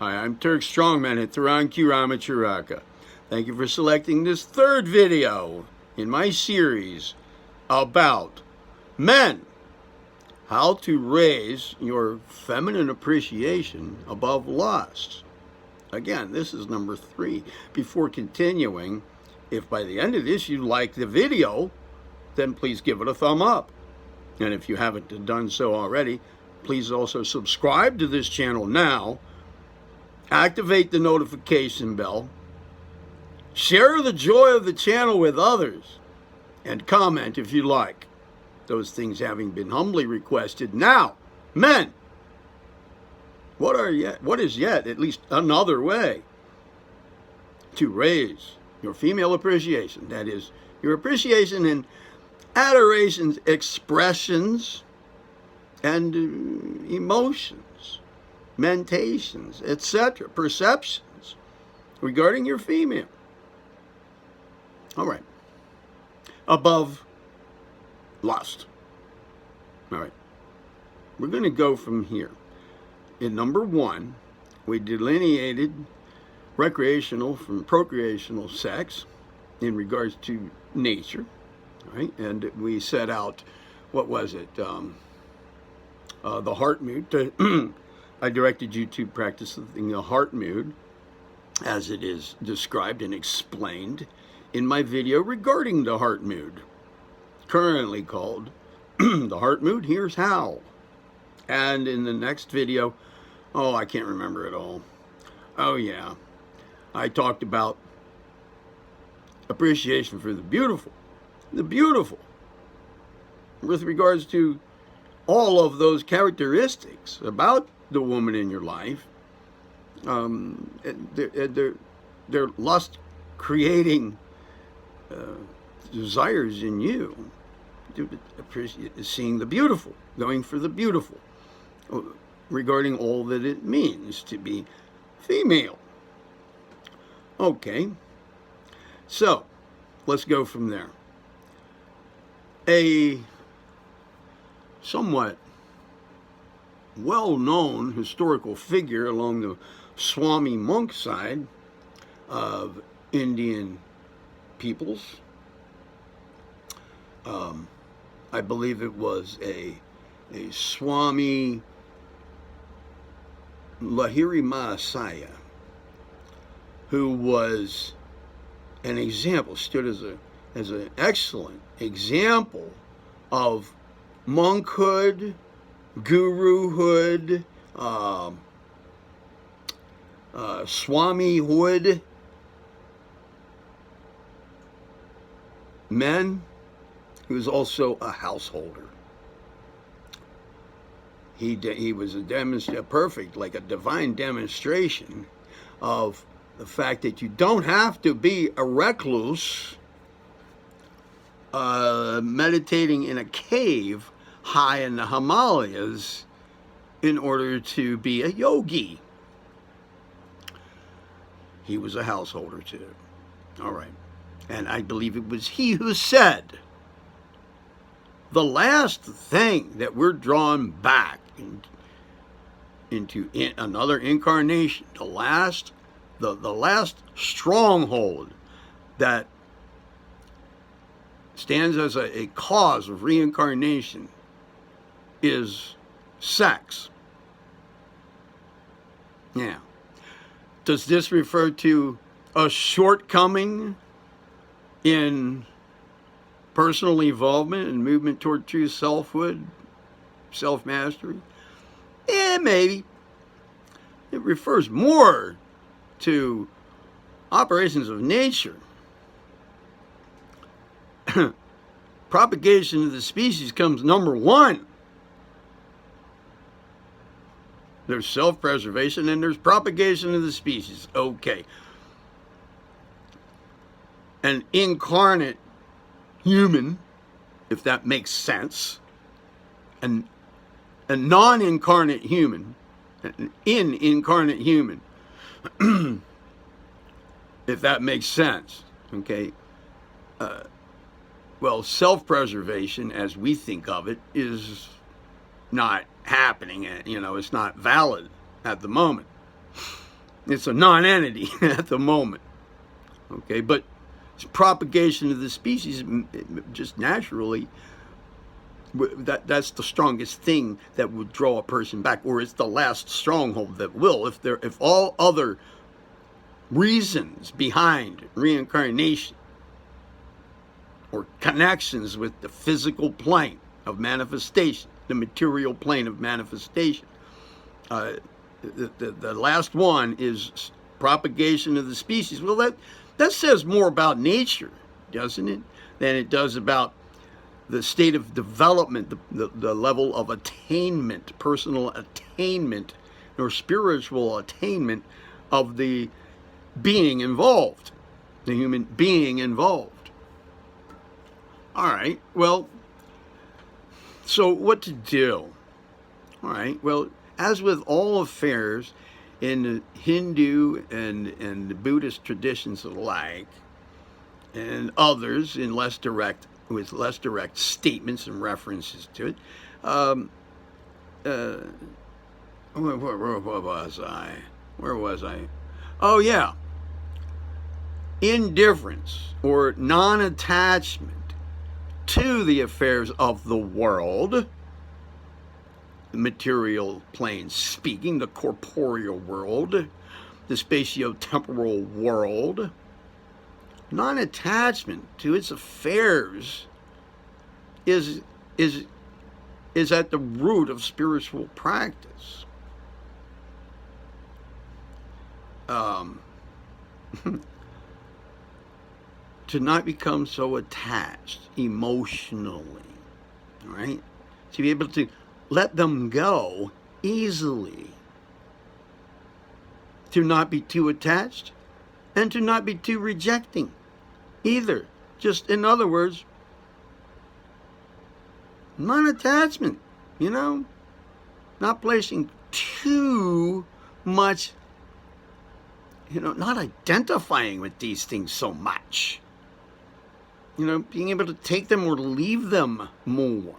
Hi, I'm Turk Strongman at Thuran Kirama Chiraka. Thank you for selecting this third video in my series about men. How to raise your feminine appreciation above lust. Again, this is number 3. Before continuing, if by the end of this you like the video, then please give it a thumb up. And if you haven't done so already, please also subscribe to this channel now. Activate the notification bell, share the joy of the channel with others, and comment if you like. Those things having been humbly requested. Now, men, what is yet at least another way to raise your female appreciation? That is, your appreciation in adorations, expressions, and emotions, mentations, etc., perceptions regarding your female. All right. Above lust. All right. We're going to go from here. In number 1, we delineated recreational from procreational sex in regards to nature. All right. And we set out, what was it? The heart mood. I directed you to practice the heart mood as it is described and explained in my video regarding the heart mood, currently called The Heart Mood, Here's How. And in the next video, I can't remember it all. Oh yeah, I talked about appreciation for the beautiful, with regards to all of those characteristics about the woman in your life, they're lust creating desires in you to appreciate seeing the beautiful, going for the beautiful, regarding all that it means to be female. Okay, so let's go from there. A somewhat well-known historical figure along the Swami monk side of Indian peoples. I believe it was a Swami Lahiri Mahasaya, who was an example, stood as an excellent example of monkhood, guruhood, swamihood, men. He was also a householder. He was a perfect, like a divine demonstration of the fact that you don't have to be a recluse meditating in a cave high in the Himalayas in order to be a yogi. He was a householder too. All right. And I believe it was he who said, the last thing that we're drawn back into another incarnation, the last stronghold that stands as a cause of reincarnation is sex. Yeah. Does this refer to a shortcoming in personal involvement and movement toward true selfhood, self-mastery? Yeah, maybe. It refers more to operations of nature. Propagation of the species comes number 1. There's self-preservation and there's propagation of the species. Okay. An incarnate human, if that makes sense, and a non-incarnate human, an incarnate human, if that makes sense, okay? Well, self-preservation, as we think of it, is not happening. It's not valid at the moment. It's a non-entity at the moment. Okay, but propagation of the species just naturally, that's the strongest thing that would draw a person back, or it's the last stronghold that will. If all other reasons behind reincarnation or connections with the physical plane of manifestation, the material plane of manifestation, the last one is propagation of the species. Well, that says more about nature, doesn't it, than it does about the state of development, the level of attainment, personal attainment, or spiritual attainment of the being involved, the human being involved. All right, well, so what to do? All right, well, as with all affairs in the Hindu and the Buddhist traditions alike, and others in with less direct statements and references to it, where was I? Oh yeah, indifference or non-attachment to the affairs of the world, the material plane speaking, the corporeal world, the spatio-temporal world. Non-attachment to its affairs is at the root of spiritual practice. To not become so attached emotionally, right? To be able to let them go easily. To not be too attached and to not be too rejecting either. Just, in other words, non-attachment, not placing too much, not identifying with these things so much. Being able to take them or leave them more.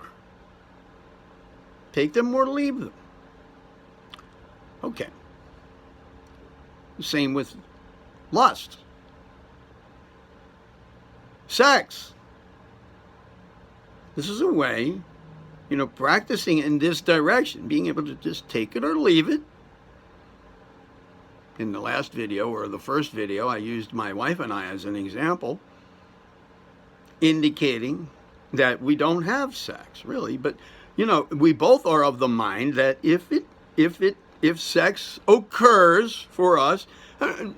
Take them or leave them. Okay. Same with lust. Sex. This is a way, practicing in this direction, being able to just take it or leave it. In the last video, or the first video, I used my wife and I as an example, indicating that we don't have sex, really. But, we both are of the mind that if sex occurs for us,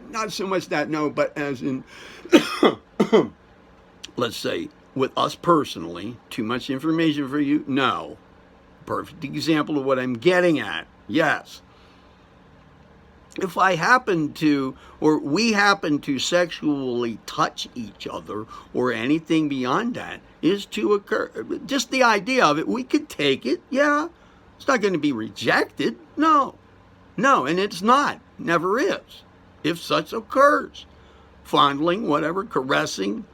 not so much that, no, but as in, let's say, with us personally, too much information for you? No. Perfect example of what I'm getting at. Yes. If I happen to, or we happen to sexually touch each other, or anything beyond that is to occur, just the idea of it, we could take it, yeah. It's not going to be rejected. No. No, and it's not. Never is. If such occurs. Fondling, whatever, caressing,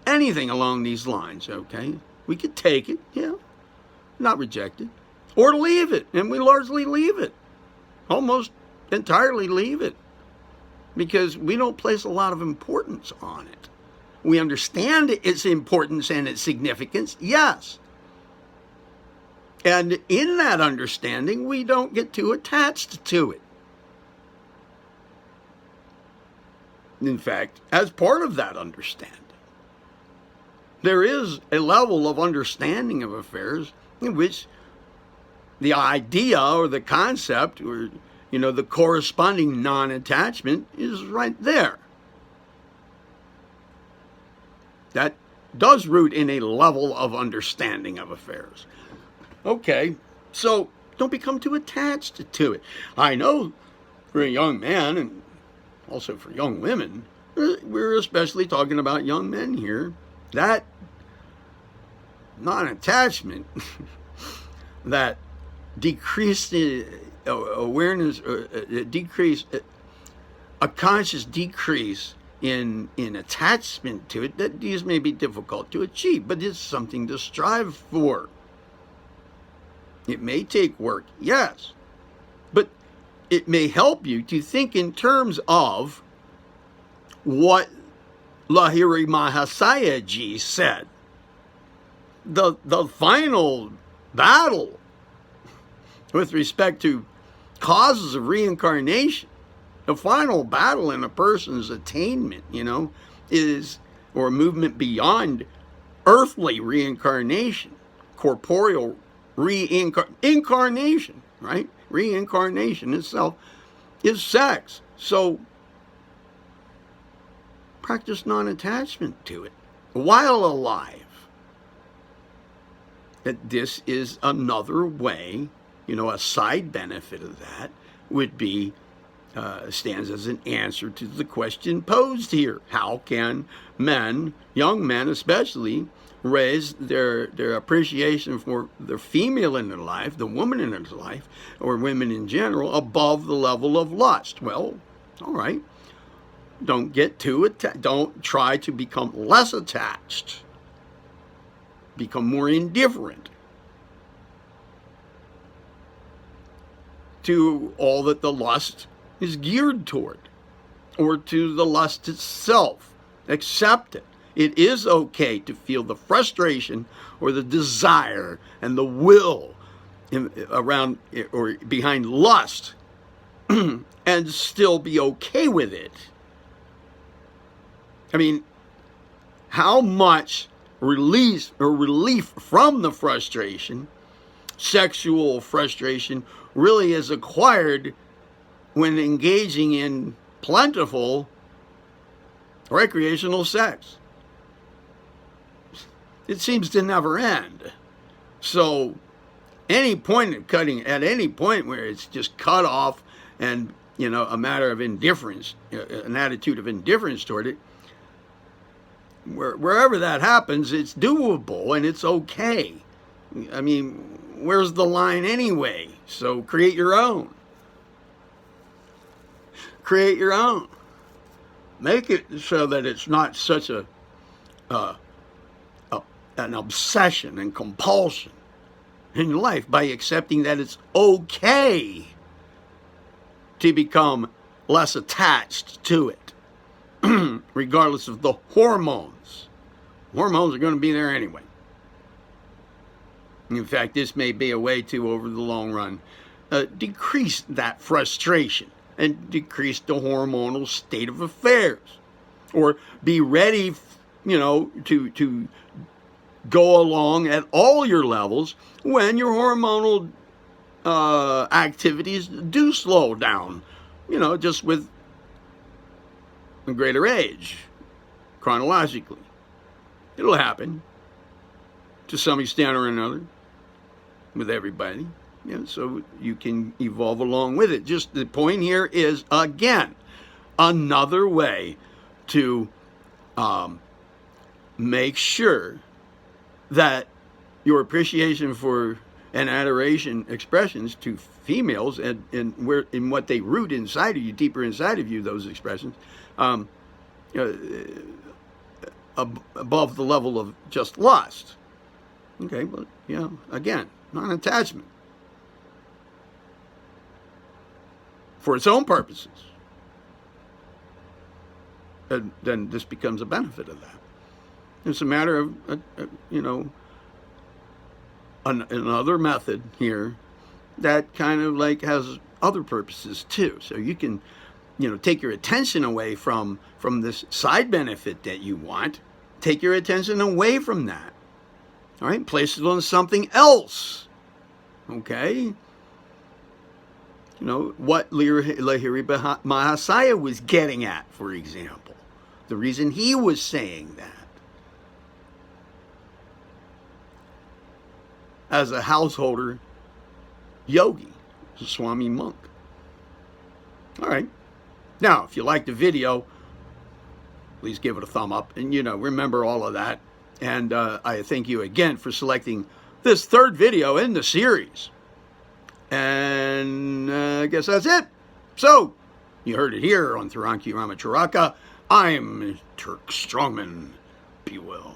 anything along these lines, okay? We could take it, yeah. Not reject it. Or leave it, and we largely leave it. Almost entirely leave it. Because we don't place a lot of importance on it. We understand its importance and its significance, yes. And in that understanding, we don't get too attached to it. In fact, as part of that understanding, there is a level of understanding of affairs in which the idea or the concept or, the corresponding non-attachment is right there. That does root in a level of understanding of affairs. Okay, so don't become too attached to it. I know for a young man and also for young women, we're especially talking about young men here, that non-attachment, that decreased awareness, a conscious decrease in attachment to it, that these may be difficult to achieve, but it's something to strive for. It may take work, yes, but it may help you to think in terms of what Lahiri Mahasaya Ji said. The final battle with respect to causes of reincarnation, the final battle in a person's attainment, is, or movement beyond earthly reincarnation, corporeal incarnation, right? Reincarnation itself is sex. So practice non-attachment to it while alive. That this is another way, a side benefit of that would be, stands as an answer to the question posed here. How can men, young men especially, raise their appreciation for the female in their life, the woman in their life, or women in general, above the level of lust? Well, all right. Don't get too attached. Don't try to become less attached. Become more indifferent to all that the lust is geared toward, or to the lust itself. Accept it. It is okay to feel the frustration or the desire and the will around or behind lust and still be okay with it. I mean, how much release or relief from the frustration, sexual frustration, really is acquired when engaging in plentiful recreational sex. It seems to never end. So at any point where it's just cut off and, a matter of indifference, an attitude of indifference toward it, wherever that happens, it's doable and it's okay. I mean, where's the line anyway? So create your own. Create your own. Make it so that it's not such an obsession and compulsion in life, by accepting that it's okay to become less attached to it, regardless of the hormones. Hormones are going to be there anyway. In fact, this may be a way to, over the long run, decrease that frustration and decrease the hormonal state of affairs, or be ready, to go along at all your levels when your hormonal activities do slow down, just with a greater age, chronologically. It'll happen to some extent or another with everybody. So you can evolve along with it. Just the point here is, again, another way to make sure that your appreciation for and adoration expressions to females and where in what they root inside of you, deeper inside of you, those expressions, above the level of just lust. Okay, but again, non-attachment for its own purposes, and then this becomes a benefit of that. It's a matter of another method here that kind of like has other purposes too. So you can take your attention away from this side benefit that you want. Take your attention away from that. All right, place it on something else. Okay? What Lahiri Mahasaya was getting at, for example. The reason he was saying that. As a householder yogi, a Swami monk. All right. Now, if you liked the video, please give it a thumb up. And, remember all of that. And I thank you again for selecting this third video in the series. And I guess that's it. So, you heard it here on Taranki Ramacharaka. I'm Turk Strongman. Be well.